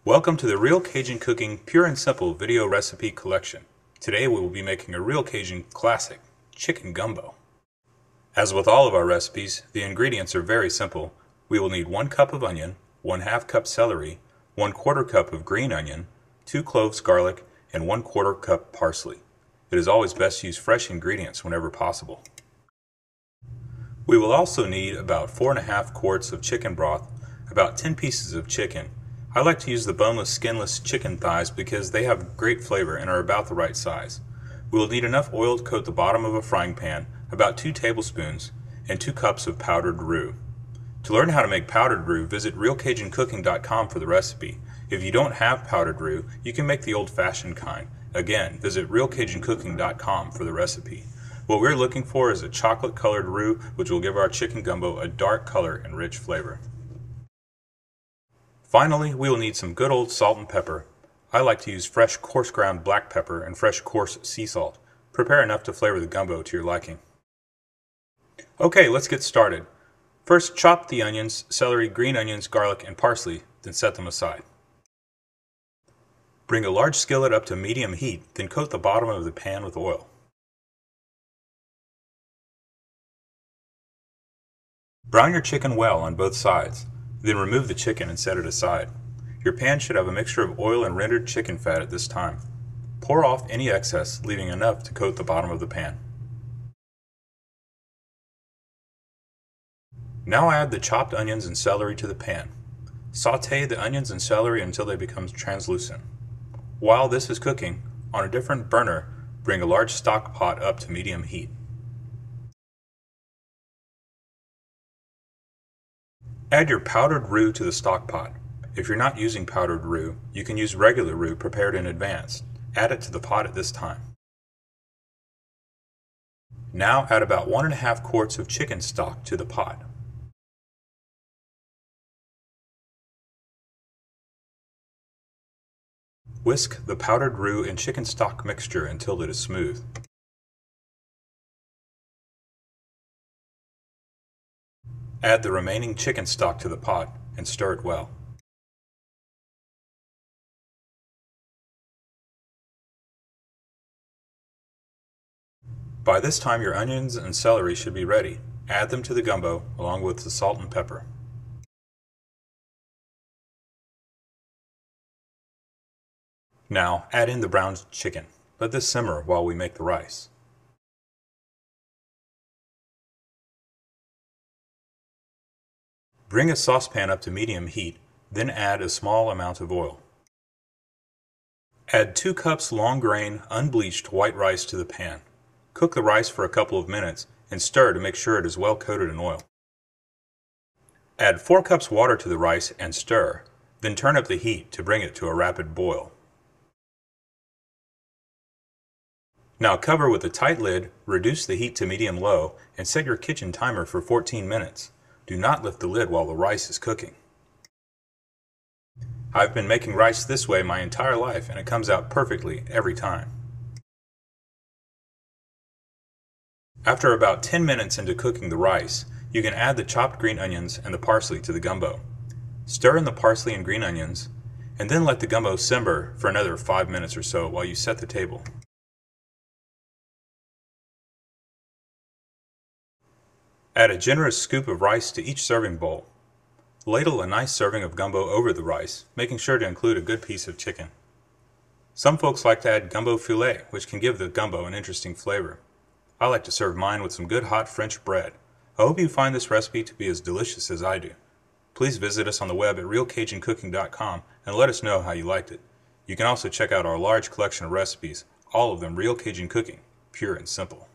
Welcome to the Real Cajun Cooking Pure and Simple video recipe collection. Today we will be making a real Cajun classic, chicken gumbo. As with all of our recipes, the ingredients are very simple. We will need 1 cup of onion, 1/2 cup celery, 1/4 cup of green onion, 2 cloves garlic, and 1/4 cup parsley. It is always best to use fresh ingredients whenever possible. We will also need about 4.5 quarts of chicken broth, about 10 pieces of chicken. I like to use the boneless, skinless chicken thighs because they have great flavor and are about the right size. We will need enough oil to coat the bottom of a frying pan, about 2 tablespoons, and 2 cups of powdered roux. To learn how to make powdered roux, visit realcajuncooking.com for the recipe. If you don't have powdered roux, you can make the old-fashioned kind. Again, visit realcajuncooking.com for the recipe. What we're looking for is a chocolate-colored roux, which will give our chicken gumbo a dark color and rich flavor. Finally, we will need some good old salt and pepper. I like to use fresh coarse ground black pepper and fresh coarse sea salt. Prepare enough to flavor the gumbo to your liking. Okay, let's get started. First, chop the onions, celery, green onions, garlic, and parsley, then set them aside. Bring a large skillet up to medium heat, then coat the bottom of the pan with oil. Brown your chicken well on both sides. Then remove the chicken and set it aside. Your pan should have a mixture of oil and rendered chicken fat at this time. Pour off any excess, leaving enough to coat the bottom of the pan. Now add the chopped onions and celery to the pan. Sauté the onions and celery until they become translucent. While this is cooking, on a different burner, bring a large stock pot up to medium heat. Add your powdered roux to the stock pot. If you're not using powdered roux, you can use regular roux prepared in advance. Add it to the pot at this time. Now add about 1.5 quarts of chicken stock to the pot. Whisk the powdered roux and chicken stock mixture until it is smooth. Add the remaining chicken stock to the pot and stir it well. By this time your onions and celery should be ready. Add them to the gumbo along with the salt and pepper. Now add in the browned chicken. Let this simmer while we make the rice. Bring a saucepan up to medium heat, then add a small amount of oil. Add 2 cups long grain, unbleached white rice to the pan. Cook the rice for a couple of minutes and stir to make sure it is well coated in oil. Add 4 cups water to the rice and stir, then turn up the heat to bring it to a rapid boil. Now cover with a tight lid, reduce the heat to medium-low, and set your kitchen timer for 14 minutes. Do not lift the lid while the rice is cooking. I've been making rice this way my entire life and it comes out perfectly every time. After about 10 minutes into cooking the rice, you can add the chopped green onions and the parsley to the gumbo. Stir in the parsley and green onions, and then let the gumbo simmer for another 5 minutes or so while you set the table. Add a generous scoop of rice to each serving bowl. Ladle a nice serving of gumbo over the rice, making sure to include a good piece of chicken. Some folks like to add gumbo filet, which can give the gumbo an interesting flavor. I like to serve mine with some good hot French bread. I hope you find this recipe to be as delicious as I do. Please visit us on the web at realcajuncooking.com and let us know how you liked it. You can also check out our large collection of recipes, all of them Real Cajun Cooking, pure and simple.